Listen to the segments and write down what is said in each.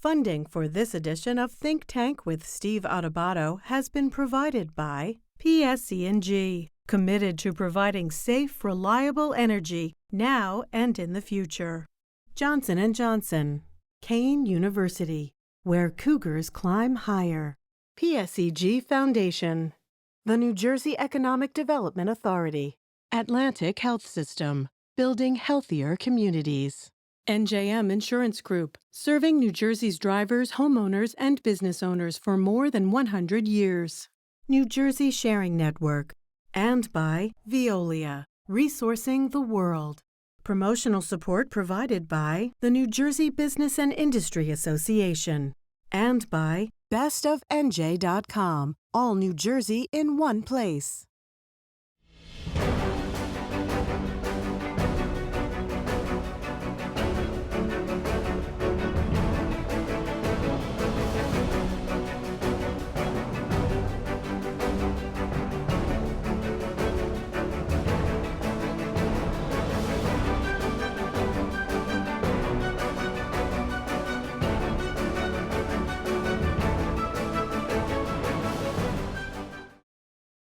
Funding for this edition of Think Tank with Steve Adubato has been provided by PSE&G, committed to providing safe, reliable energy now and in the future. Johnson & Johnson, Kane University, where cougars climb higher. PSEG Foundation, the New Jersey Economic Development Authority. Atlantic Health System, building healthier communities. NJM Insurance Group, serving New Jersey's drivers, homeowners, and business owners for more than 100 years. New Jersey Sharing Network. And by Veolia, resourcing the world. Promotional support provided by the New Jersey Business and Industry Association. And by bestofnj.com, all New Jersey in one place.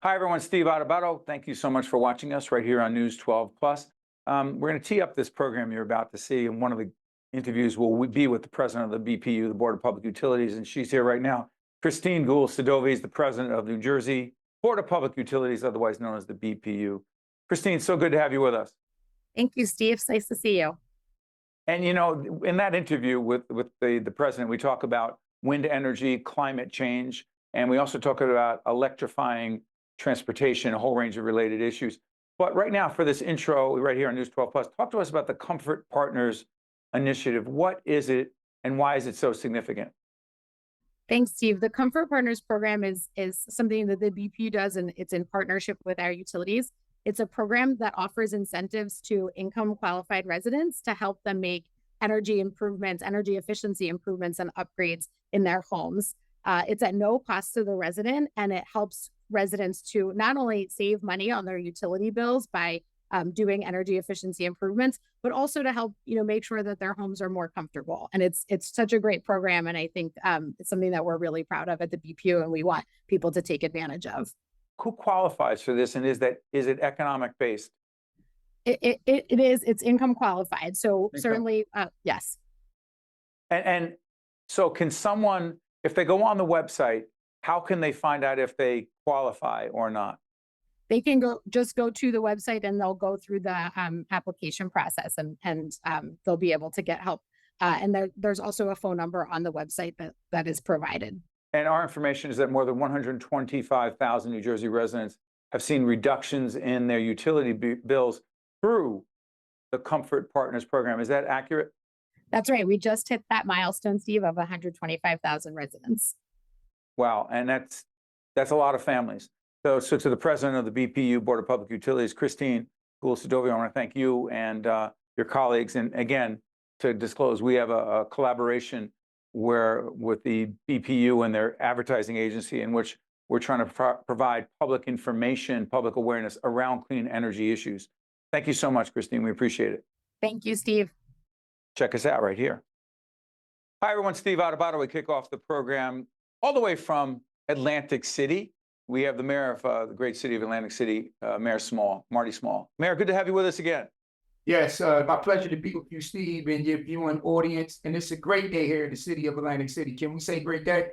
Hi, everyone. Steve Adubato. Thank you so much for watching us right here on News 12 Plus. We're going to tee up this program you're about to see, and one of the interviews will be with the president of the BPU, the Board of Public Utilities, and she's here right now. Christine Guhl-Sadovy is the president of New Jersey Board of Public Utilities, otherwise known as the BPU. Christine, so good to have you with us. Thank you, Steve. It's nice to see you. And you know, in that interview with the president, we talk about wind energy, climate change, and we also talk about electrifying transportation, a whole range of related issues. But right now, for this intro, right here on News 12 Plus, talk to us about the Comfort Partners Initiative. What is it, and why is it so significant? Thanks, Steve. The Comfort Partners program is something that the BPU does, and it's in partnership with our utilities. It's a program that offers incentives to income-qualified residents to help them make energy improvements, energy efficiency improvements, and upgrades in their homes. It's at no cost to the resident, and it helps residents to not only save money on their utility bills by doing energy efficiency improvements, but also to help make sure that their homes are more comfortable. And it's such a great program, and I think it's something that we're really proud of at the BPU, and we want people to take advantage of. Who qualifies for this, and is it economic based? It is. It's income qualified, so certainly yes. And so, can someone, if they go on the website, how can they find out if they qualify or not? They can just go to the website, and they'll go through the application process, and they'll be able to get help. And there's also a phone number on the website that is provided. And our information is that more than 125,000 New Jersey residents have seen reductions in their utility bills through the Comfort Partners program. Is that accurate? That's right. We just hit that milestone, Steve, of 125,000 residents. Wow, and that's a lot of families. So to the president of the BPU, Board of Public Utilities, Christine Guhl-Sadovy, I want to thank you and your colleagues. And again, to disclose, we have a collaboration with the BPU and their advertising agency, in which we're trying to provide public information, public awareness around clean energy issues. Thank you so much, Christine. We appreciate it. Thank you, Steve. Check us out right here. Hi, everyone. Steve Adubato. We kick off the program all the way from Atlantic City. We have the mayor of the great city of Atlantic City, Mayor Small, Marty Small. Mayor, good to have you with us again. Yes, my pleasure to be with you, Steve, and your viewing audience. And it's a great day here in the city of Atlantic City. Can we say great day?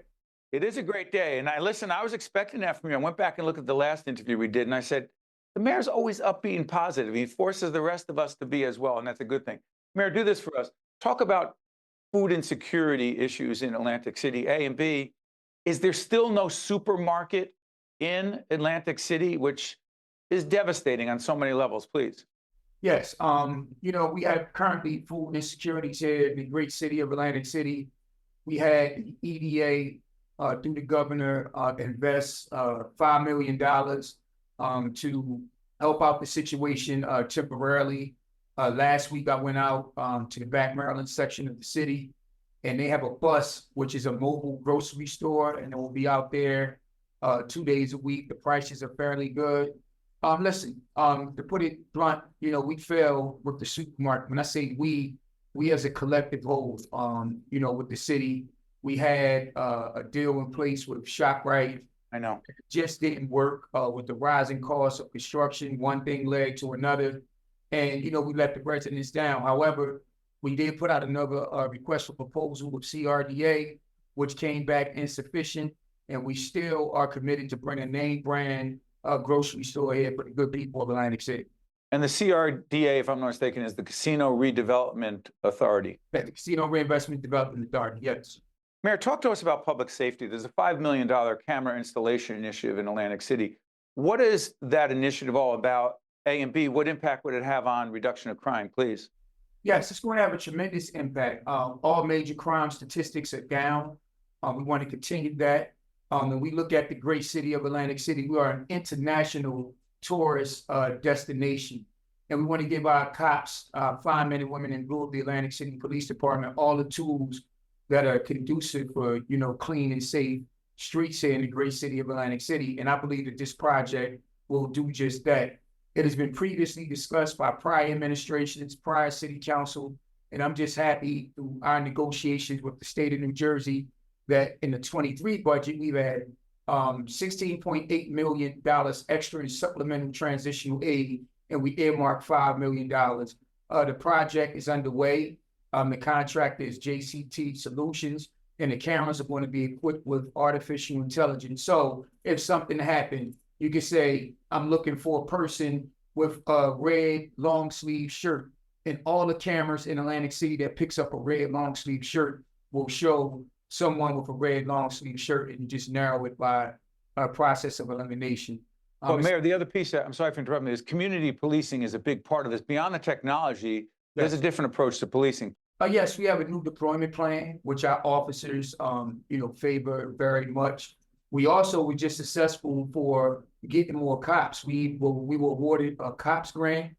It is a great day. And I was expecting that from you. I went back and looked at the last interview we did, and I said, the mayor's always upbeat and positive. He forces the rest of us to be as well, and that's a good thing. Mayor, do this for us. Talk about food insecurity issues in Atlantic City, A, and B, is there still no supermarket in Atlantic City, which is devastating on so many levels, please? Yes, we have currently food insecurities here in the great city of Atlantic City. We had the EDA through the governor invest $5 million to help out the situation temporarily. Last week, I went out to the Back Maryland section of the city, and they have a bus, which is a mobile grocery store, and it will be out there 2 days a week. The prices are fairly good. Listen, to put it blunt, we fail with the supermarket. When I say we, we as a collective whole, you know, with the city, we had a deal in place with ShopRite. I know. It just didn't work with the rising cost of construction. One thing led to another. And, you know, we let the residents down. However, we did put out another request for proposal with CRDA, which came back insufficient. And we still are committed to bring a name brand grocery store here for the good people of Atlantic City. And the CRDA, if I'm not mistaken, is the Casino Redevelopment Authority. The Casino Reinvestment Development Authority, yes. Mayor, talk to us about public safety. There's a $5 million camera installation initiative in Atlantic City. What is that initiative all about? A, and B, what impact would it have on reduction of crime, please? Yes, it's going to have a tremendous impact. All major crime statistics are down. We want to continue that. And we look at the great city of Atlantic City. We are an international tourist destination. And we want to give our cops, firemen and women in the Atlantic City Police Department, all the tools that are conducive for, you know, clean and safe streets here in the great city of Atlantic City. And I believe that this project will do just that. It has been previously discussed by prior administrations, prior city council, and I'm just happy through our negotiations with the state of New Jersey that in the 23 budget, we've had $16.8 million extra in supplemental transitional aid, and we earmarked $5 million. The project is underway. The contractor is JCT Solutions, and the cameras are going to be equipped with artificial intelligence. So if something happened, you could say, I'm looking for a person with a red long sleeve shirt, and all the cameras in Atlantic City that picks up a red long sleeve shirt will show someone with a red long sleeve shirt, and you just narrow it by a process of elimination. But Mayor, the other piece, I'm sorry for interrupting, is community policing is a big part of this. Beyond the technology, there's a different approach to policing. Yes, we have a new deployment plan, which our officers, you know, favor very much. We also were just successful for getting more cops. We were awarded a cops grant,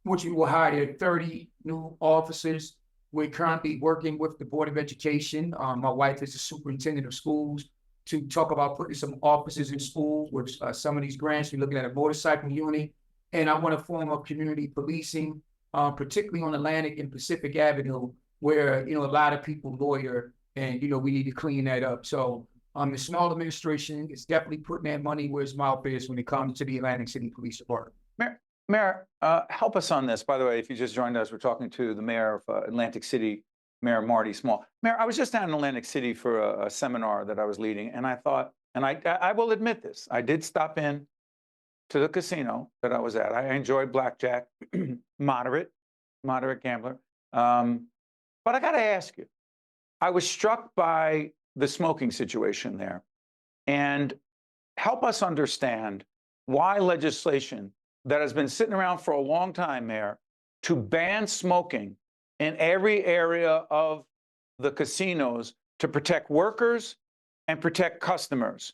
which we will hire 30 new officers. We're currently working with the Board of Education. My wife is the superintendent of schools to talk about putting some officers in school with some of these grants. We're looking at a motorcycle unit, and I want to form up community policing, particularly on Atlantic and Pacific Avenue, where, you know, a lot of people loiter, and, you know, we need to clean that up. So the Small administration is definitely putting that money where its mouth is when it comes to the Atlantic City Police Department. Mayor, help us on this. By the way, if you just joined us, we're talking to the mayor of Atlantic City, Mayor Marty Small. Mayor, I was just down in Atlantic City for a seminar that I was leading, and I thought, and I will admit this, I did stop in to the casino that I was at. I enjoyed blackjack, moderate gambler. But I got to ask you, I was struck by the smoking situation there, and help us understand why legislation that has been sitting around for a long time, Mayor, to ban smoking in every area of the casinos to protect workers and protect customers.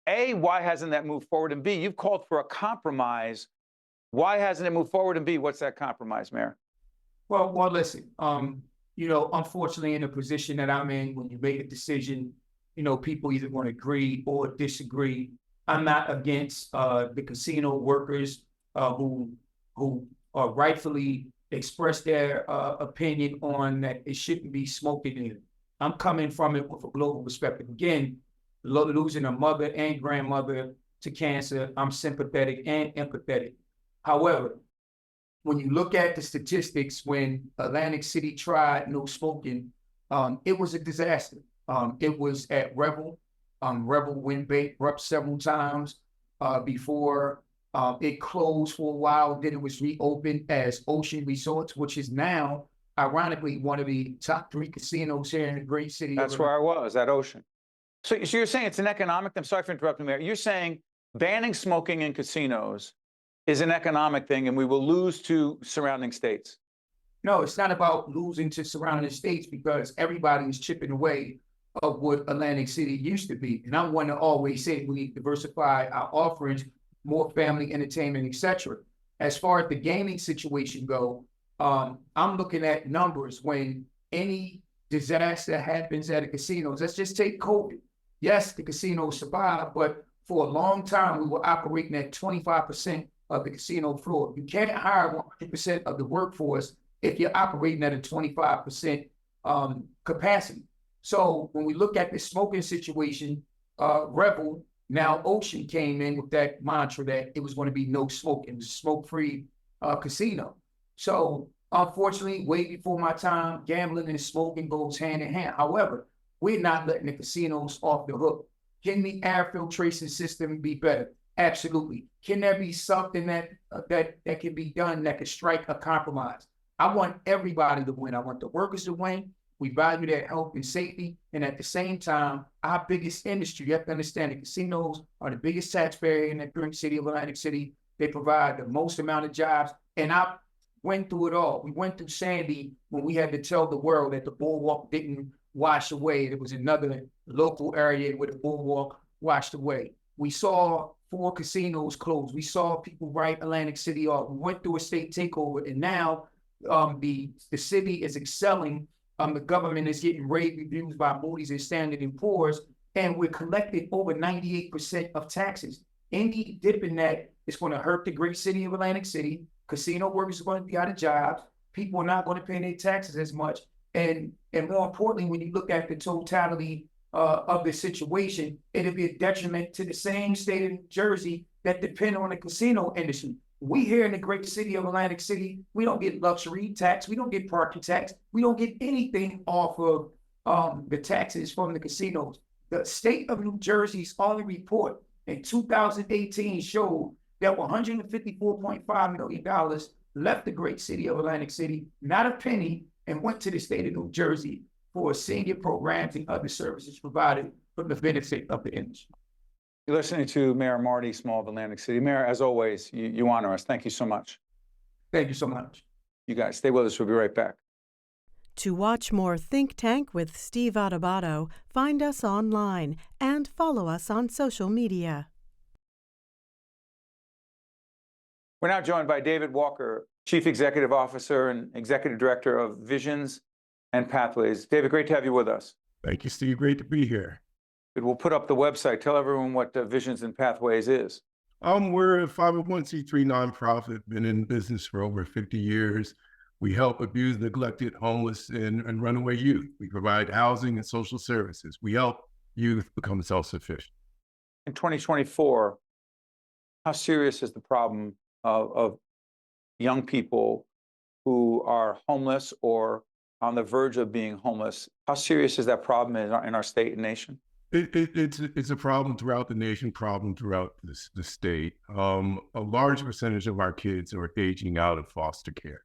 A, why hasn't that moved forward? And B, you've called for a compromise. Why hasn't it moved forward? And B, what's that compromise, Mayor? Well, listen, you know, unfortunately, in the position that I'm in, when you make a decision, you know, people either want to agree or disagree. I'm not against the casino workers who rightfully express their opinion on that it shouldn't be smoking in. I'm coming from it with a global perspective. Again, losing a mother and grandmother to cancer, I'm sympathetic and empathetic. However, when you look at the statistics, when Atlantic City tried no smoking, it was a disaster. It was at Revel. Revel went bankrupt several times before it closed for a while. Then it was reopened as Ocean Resorts, which is now, ironically, one of the top 3 casinos here in the great city. That's where I was, at Ocean. So you're saying it's an economic, I'm sorry for interrupting, Mayor. You're saying banning smoking in casinos is an economic thing and we will lose to surrounding states? No, it's not about losing to surrounding states, because everybody is chipping away of what Atlantic City used to be. And I'm one to always say we need to diversify our offerings, more family entertainment, etc. As far as the gaming situation go, I'm looking at numbers. When any disaster happens at a casino, let's just take COVID. Yes, the casino survived, but for a long time, we were operating at 25% of the casino floor. You can't hire 100% of the workforce if you're operating at a 25% capacity. So when we look at the smoking situation, Rebel, now Ocean came in with that mantra that it was going to be no smoking, smoke-free casino. So unfortunately, way before my time, gambling and smoking goes hand in hand. However, we're not letting the casinos off the hook. Can the air filtration system be better? Absolutely. Can there be something that can be done that could strike a compromise? I want everybody to win. I want the workers to win. We value their health and safety. And at the same time, our biggest industry, you have to understand the casinos are the biggest taxpayer in the current city of Atlantic City. They provide the most amount of jobs. And I went through it all. We went through Sandy when we had to tell the world that the boardwalk didn't wash away. There was another local area where the boardwalk washed away. We saw 4 casinos close. We saw people write Atlantic City off. We went through a state takeover, and now the city is excelling. The government is getting rave reviews by Moody's and Standard & Poor's, and we're collecting over 98% of taxes. Any dip in that is going to hurt the great city of Atlantic City. Casino workers are going to be out of jobs. People are not going to pay their taxes as much. And more importantly, when you look at the totality of the situation, it'll be a detriment to the same state of New Jersey that depend on the casino industry. We here in the great city of Atlantic City, we don't get luxury tax, we don't get parking tax, we don't get anything off of the taxes from the casinos. The state of New Jersey's only report in 2018 showed that $154.5 million left the great city of Atlantic City, not a penny, and went to the state of New Jersey for senior programs and other services provided for the benefit of the industry. You're listening to Mayor Marty Small of Atlantic City. Mayor, as always, you honor us. Thank you so much. Thank you so much. You guys stay with us. We'll be right back. To watch more Think Tank with Steve Adubato, find us online and follow us on social media. We're now joined by David Walker, Chief Executive Officer and Executive Director of Visions and Pathways. David, great to have you with us. Thank you, Steve. Great to be here. We'll put up the website. Tell everyone what Visions and Pathways is. We're a 501c3 nonprofit, been in business for over 50 years. We help abused, neglected, homeless, and runaway youth. We provide housing and social services. We help youth become self-sufficient. In 2024, how serious is the problem of young people who are homeless or on the verge of being homeless? How serious is that problem in our state and nation? It's a problem throughout the nation, problem throughout the state. A large percentage of our kids are aging out of foster care.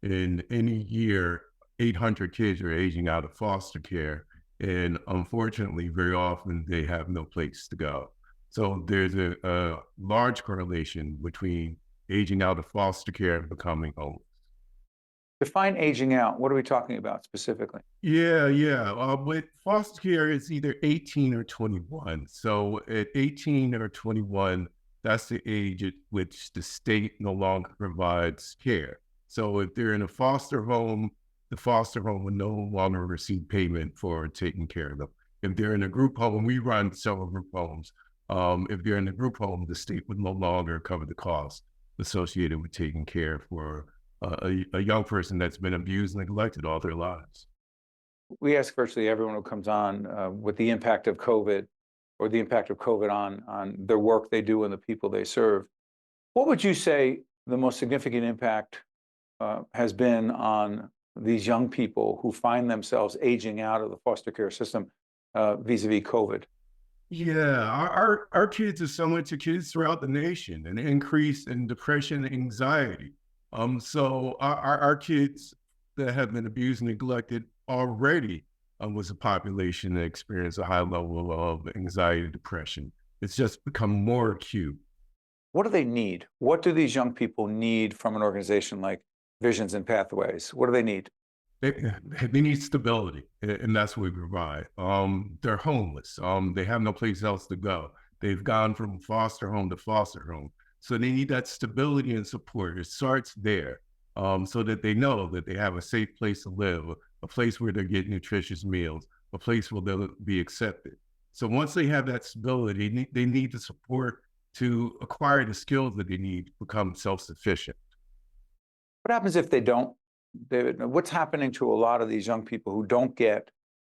In any year, 800 kids are aging out of foster care. And unfortunately, very often they have no place to go. So there's a large correlation between aging out of foster care and becoming homeless. Define aging out. What are we talking about specifically? Yeah. With foster care, it's either 18 or 21. So at 18 or 21, that's the age at which the state no longer provides care. So if they're in a foster home, the foster home will no longer receive payment for taking care of them. If they're in a group home, and we run several group homes, if they're in a group home, the state would no longer cover the cost associated with taking care for a young person that's been abused and neglected all their lives. We ask virtually everyone who comes on with the impact of COVID or the impact of COVID on their work they do and the people they serve. What would you say the most significant impact has been on these young people who find themselves aging out of the foster care system vis-a-vis COVID? Yeah, our kids are similar to kids throughout the nation, an increase in depression and anxiety. So our kids that have been abused and neglected already was a population that experienced a high level of anxiety and depression. It's just become more acute. What do they need? What do these young people need from an organization like Visions and Pathways? What do they need? They need stability, and that's what we provide. They're homeless. They have no place else to go. They've gone from foster home to foster home. So they need that stability and support. It starts there, so that they know that they have a safe place to live, a place where they get nutritious meals, a place where they'll be accepted. So once they have that stability, they need the support to acquire the skills that they need to become self-sufficient. What happens if they don't David, what's happening to a lot of these young people who don't get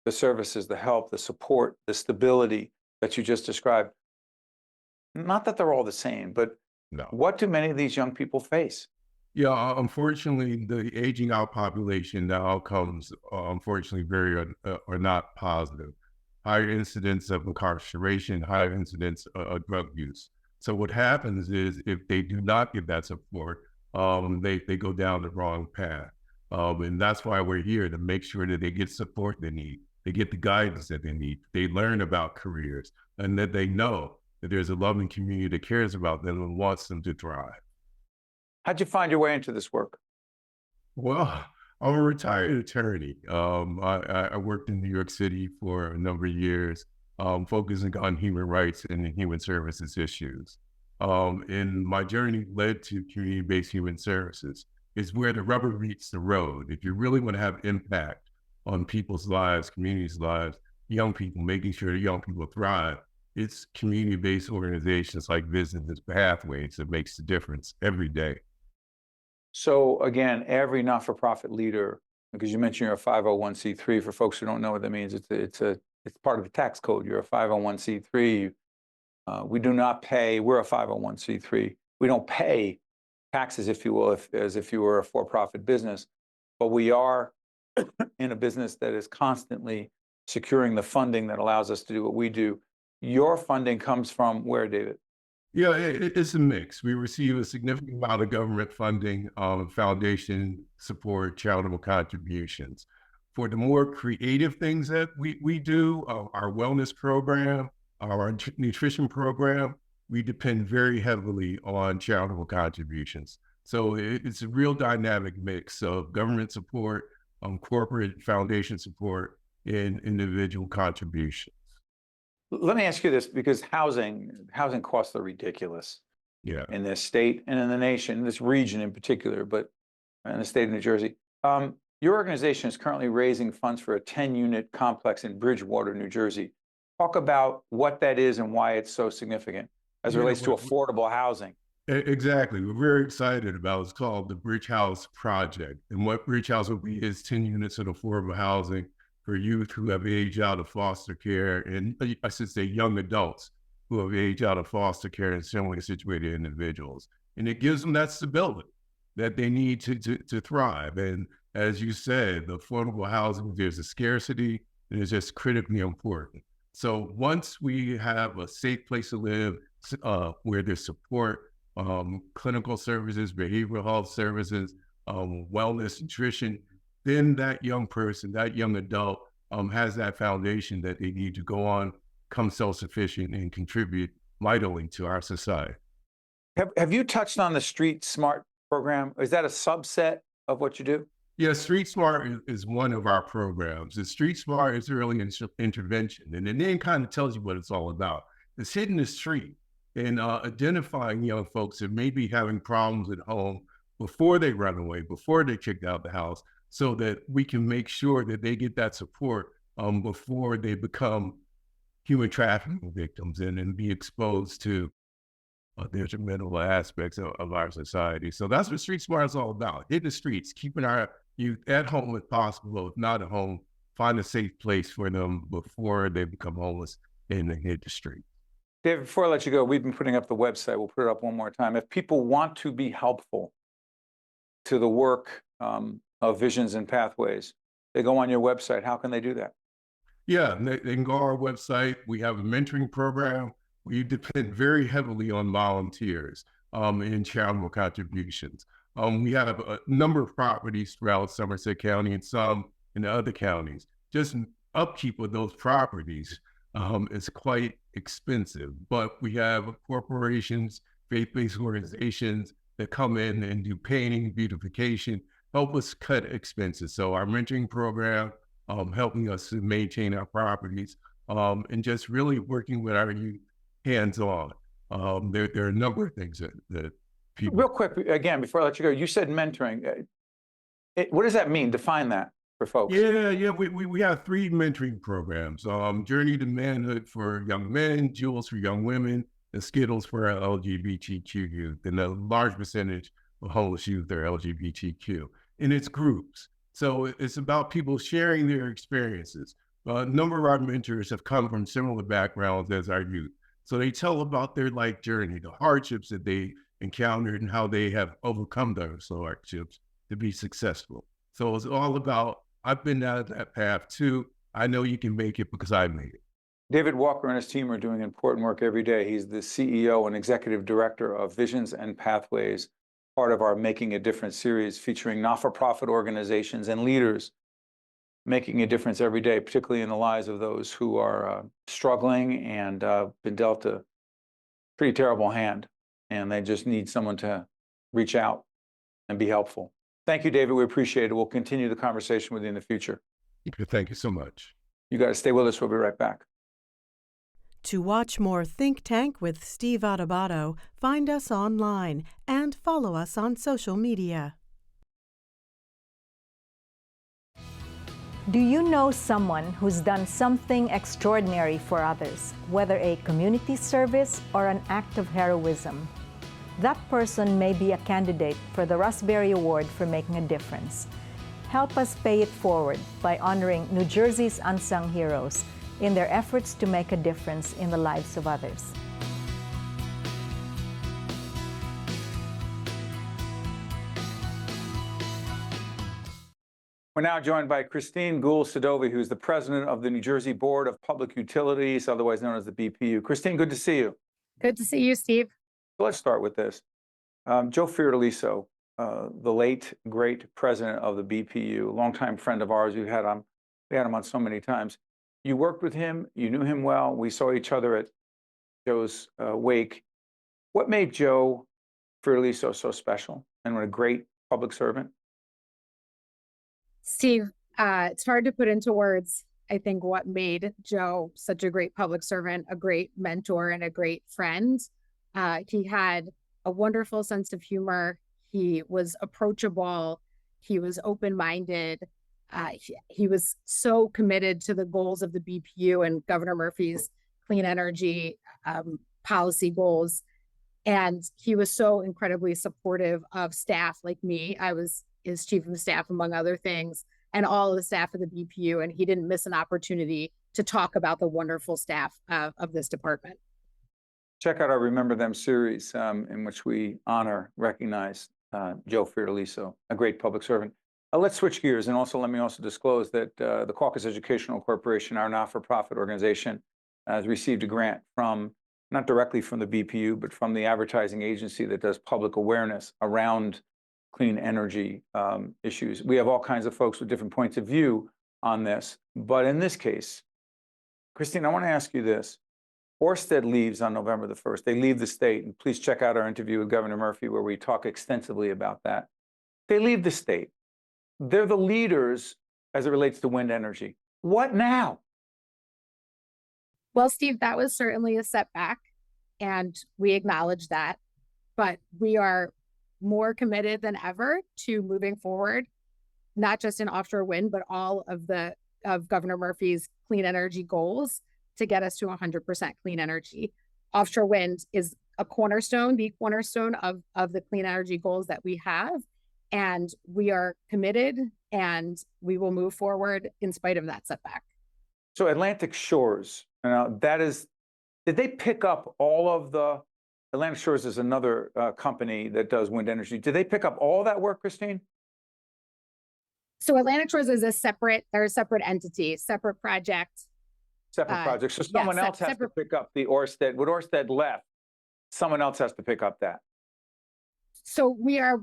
the services, the help, the support, the stability that you just described? Not that they're all the same, but No. what do many of these young people face? Yeah, unfortunately, the aging out population, the outcomes, unfortunately, are not positive. Higher incidence of incarceration, higher incidence of drug use. So what happens is if they do not get that support, they go down the wrong path. And that's why we're here, to make sure that they get support they need, they get the guidance that they need, they learn about careers, and that they know that there's a loving community that cares about them and wants them to thrive. How'd you find your way into this work? Well, I'm a retired attorney. I worked in New York City for a number of years, focusing on human rights and human services issues. And my journey led to community-based human services. It's where the rubber meets the road. If you really want to have impact on people's lives, communities' lives, young people, making sure that young people thrive, it's community-based organizations like Business Pathways that makes the difference every day. So again, every not-for-profit leader, because you mentioned you're a 501c3, for folks who don't know what that means, it's part of the tax code. You're a 501c3. We do not pay, we're a 501c3. We don't pay taxes, if you will, as if you were a for-profit business, but we are in a business that is constantly securing the funding that allows us to do what we do. Your funding comes from where, David? Yeah, it's a mix. We receive a significant amount of government funding, foundation support, charitable contributions. For the more creative things that we do, our wellness program, our nutrition program, we depend very heavily on charitable contributions. So it's a real dynamic mix of government support, corporate foundation support, and individual contributions. Let me ask you this, because housing costs are ridiculous Yeah. in this state and in the nation, this region in particular, but in the state of New Jersey. Your organization is currently raising funds for a 10-unit complex in Bridgewater, New Jersey. Talk about what that is and why it's so significant as it relates to affordable housing. Exactly. We're very excited about it. It's called the Bridge House Project. And what Bridge House will be is 10 units of affordable housing for youth who have aged out of foster care, and I should say young adults who have aged out of foster care and similarly situated individuals. And it gives them that stability that they need to thrive. And as you said, the affordable housing, there's a scarcity, and it's just critically important. So once we have a safe place to live, where there's support, clinical services, behavioral health services, wellness, nutrition, then that young person, that young adult has that foundation that they need to go on, become self-sufficient, and contribute mightily to our society. Have you touched on the Street Smart program? Is that a subset of what you do? Yeah, Street Smart is one of our programs. The Street Smart is early intervention, and the name kind of tells you what it's all about. It's hitting the street and identifying young folks that may be having problems at home before they run away, before they kicked out the house, so that we can make sure that they get that support before they become human trafficking victims and be exposed to detrimental aspects of our society. So that's what Street Smart is all about, hitting the streets, keeping our youth at home if possible. If not at home, find a safe place for them before they become homeless and they hit the street. David, before I let you go, we've been putting up the website. We'll put it up one more time. If people want to be helpful to the work of Visions and Pathways, they go on your website. How can they do that? Yeah, they can go on our website. We have a mentoring program. We depend very heavily on volunteers and charitable contributions. We have a number of properties throughout Somerset County and some in the other counties. Just upkeep of those properties is quite expensive, but we have corporations, faith-based organizations that come in and do painting, beautification, help us cut expenses. So our mentoring program, helping us to maintain our properties, and just really working with our youth hands-on. There are a number of things that people... Real quick, again, before I let you go, you said mentoring. What does that mean? Define that for folks. Yeah. We have 3 mentoring programs. Journey to Manhood for young men, Jewels for young women, and Skittles for our LGBTQ youth. And a large percentage of homeless youth are LGBTQ. and it's groups. So it's about people sharing their experiences. A number of our mentors have come from similar backgrounds as our youth. So they tell about their life journey, the hardships that they encountered and how they have overcome those hardships to be successful. So it's all about, I've been down that path too. I know you can make it because I made it. David Walker and his team are doing important work every day. He's the CEO and executive director of Visions and Pathways, part of our Making a Difference series featuring not-for-profit organizations and leaders making a difference every day, particularly in the lives of those who are struggling and been dealt a pretty terrible hand, and they just need someone to reach out and be helpful. Thank you, David. We appreciate it. We'll continue the conversation with you in the future. Thank you so much. You guys stay with us. We'll be right back. To watch more Think Tank with Steve Adubato, find us online and follow us on social media. Do you know someone who's done something extraordinary for others, whether a community service or an act of heroism? That person may be a candidate for the Raspberry Award for making a difference. Help us pay it forward by honoring New Jersey's unsung heroes in their efforts to make a difference in the lives of others. We're now joined by Christine Guhl-Sadovy, who's the president of the New Jersey Board of Public Utilities, otherwise known as the BPU. Christine, good to see you. Good to see you, Steve. So let's start with this. Joe Fiordaliso, the late, great president of the BPU, longtime friend of ours. We had him on so many times. You worked with him. You knew him well. We saw each other at Joe's wake. What made Joe Fiordaliso so special and what a great public servant? Steve, it's hard to put into words, I think, what made Joe such a great public servant, a great mentor, and a great friend. He had a wonderful sense of humor. He was approachable. He was open-minded. He was so committed to the goals of the BPU and Governor Murphy's clean energy policy goals. And he was so incredibly supportive of staff like me. I was his chief of staff, among other things, and all of the staff of the BPU. And he didn't miss an opportunity to talk about the wonderful staff of this department. Check out our Remember Them series in which we recognize Joe Fiordaliso, a great public servant. Let's switch gears, and let me disclose that the Caucus Educational Corporation, our not-for-profit organization, has received a grant from, not directly from the BPU, but from the advertising agency that does public awareness around clean energy issues. We have all kinds of folks with different points of view on this, but in this case, Christine, I want to ask you this. Orsted leaves on November the 1st. They leave the state, and please check out our interview with Governor Murphy where we talk extensively about that. They leave the state. They're the leaders as it relates to wind energy. What now? Well, Steve, that was certainly a setback, and we acknowledge that, but we are more committed than ever to moving forward, not just in offshore wind, but all of Governor Murphy's clean energy goals to get us to 100% clean energy. Offshore wind is the cornerstone of the clean energy goals that we have. And we are committed, and we will move forward in spite of that setback. So Atlantic Shores, did they pick up all of the, Atlantic Shores is another company that does wind energy. Did they pick up all that work, Christine? So Atlantic Shores is they're a separate entity, separate project. Separate project. So someone else has to pick up the Orsted. What Orsted left, someone else has to pick up that. So we are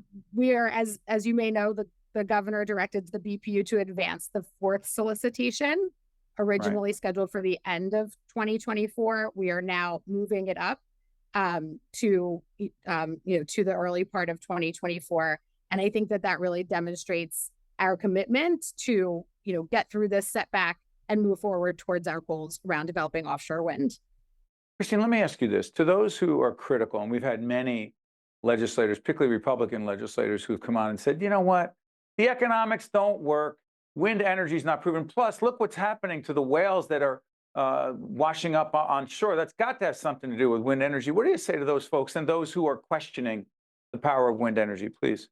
as you may know, the governor directed the BPU to advance the fourth solicitation, originally scheduled for the end of 2024. We are now moving it up to the early part of 2024, and I think that really demonstrates our commitment to get through this setback and move forward towards our goals around developing offshore wind. Christine, let me ask you this: to those who are critical, and we've had many legislators, particularly Republican legislators, who've come on and said, you know what, the economics don't work. Wind energy is not proven. Plus, look what's happening to the whales that are washing up on shore. That's got to have something to do with wind energy. What do you say to those folks and those who are questioning the power of wind energy, please?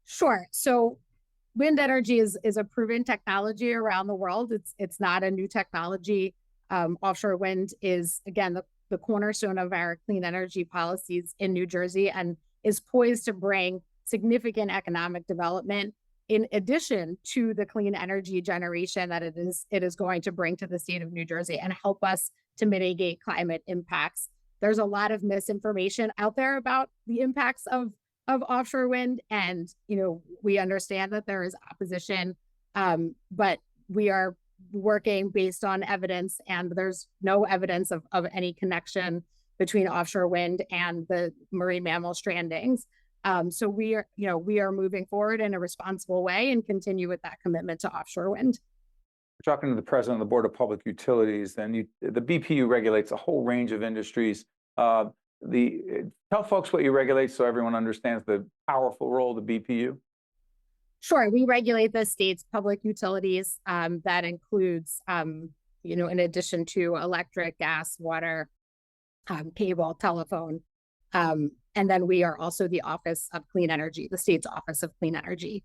Sure. So wind energy is a proven technology around the world. It's not a new technology. Offshore wind is, again, the cornerstone of our clean energy policies in New Jersey and is poised to bring significant economic development in addition to the clean energy generation that it is going to bring to the state of New Jersey and help us to mitigate climate impacts. There's a lot of misinformation out there about the impacts of offshore wind, and we understand that there is opposition, but we are working based on evidence, and there's no evidence of any connection between offshore wind and the marine mammal strandings. So we are moving forward in a responsible way and continue with that commitment to offshore wind. We're talking to the president of the Board of Public Utilities, and the BPU regulates a whole range of industries. Tell folks what you regulate so everyone understands the powerful role of the BPU. Sure. We regulate the state's public utilities. That includes, in addition to electric, gas, water, cable, telephone. And then we are also the Office of Clean Energy, the state's Office of Clean Energy.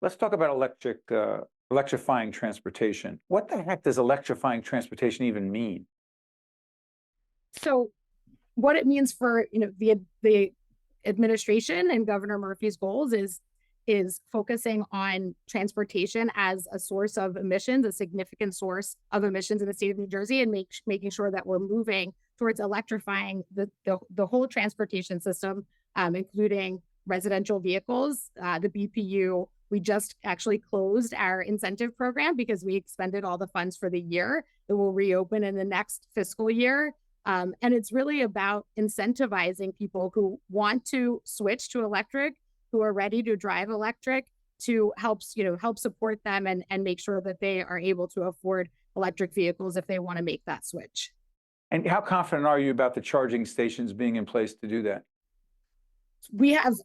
Let's talk about electrifying transportation. What the heck does electrifying transportation even mean? So what it means for the administration and Governor Murphy's goals is focusing on transportation as a source of emissions, a significant source of emissions in the state of New Jersey, and making sure that we're moving towards electrifying the whole transportation system, including residential vehicles. The BPU, we just actually closed our incentive program because we expended all the funds for the year. It will reopen in the next fiscal year. And it's really about incentivizing people who want to switch to electric, who are ready to drive electric, to help support them and make sure that they are able to afford electric vehicles if they want to make that switch. And how confident are you about the charging stations being in place to do that? We have,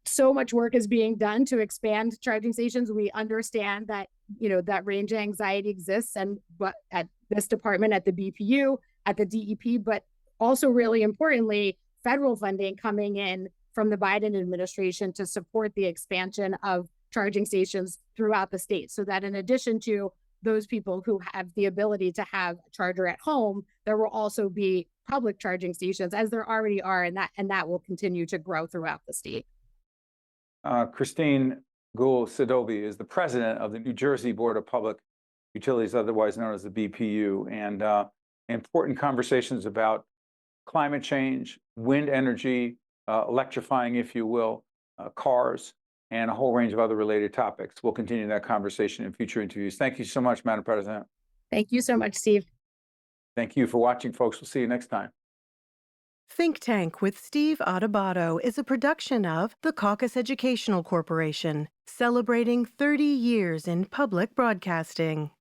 so much work is being done to expand charging stations. We understand that, that range anxiety exists, but at this department, at the BPU, at the DEP, but also really importantly, federal funding coming in from the Biden administration to support the expansion of charging stations throughout the state, so that in addition to those people who have the ability to have a charger at home, there will also be public charging stations, as there already are, and that will continue to grow throughout the state. Christine Guhl-Sadovy is the president of the New Jersey Board of Public Utilities, otherwise known as the BPU, and important conversations about climate change, wind energy, electrifying, if you will, cars, and a whole range of other related topics. We'll continue that conversation in future interviews. Thank you so much, Madam President. Thank you so much, Steve. Thank you for watching, folks. We'll see you next time. Think Tank with Steve Adubato is a production of the Caucus Educational Corporation, celebrating 30 years in public broadcasting.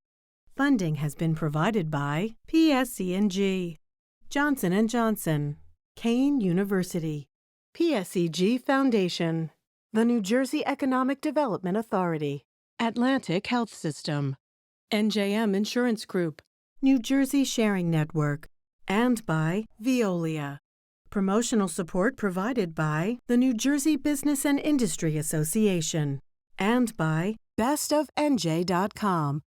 Funding has been provided by PSE&G, Johnson & Johnson, Kane University, PSEG Foundation, the New Jersey Economic Development Authority, Atlantic Health System, NJM Insurance Group, New Jersey Sharing Network, and by Veolia. Promotional support provided by the New Jersey Business and Industry Association and by bestofnj.com.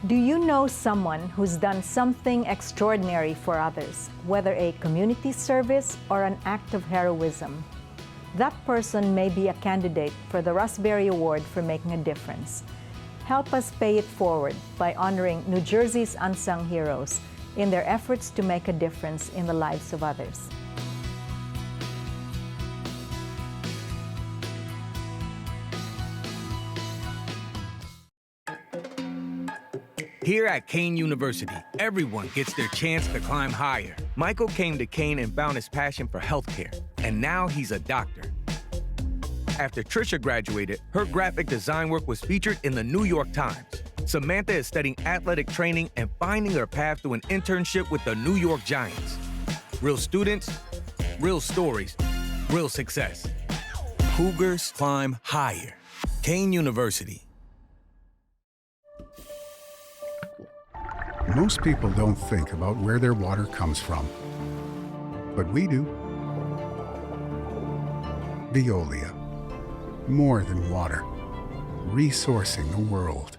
Do you know someone who's done something extraordinary for others, whether a community service or an act of heroism? That person may be a candidate for the Raspberry Award for making a difference. Help us pay it forward by honoring New Jersey's unsung heroes in their efforts to make a difference in the lives of others. Here at Kane University, everyone gets their chance to climb higher. Michael came to Kane and found his passion for healthcare, and now he's a doctor. After Trisha graduated, her graphic design work was featured in the New York Times. Samantha is studying athletic training and finding her path to an internship with the New York Giants. Real students, real stories, real success. Cougars climb higher. Kane University. Most people don't think about where their water comes from, but we do. Veolia. More than water. Resourcing the world.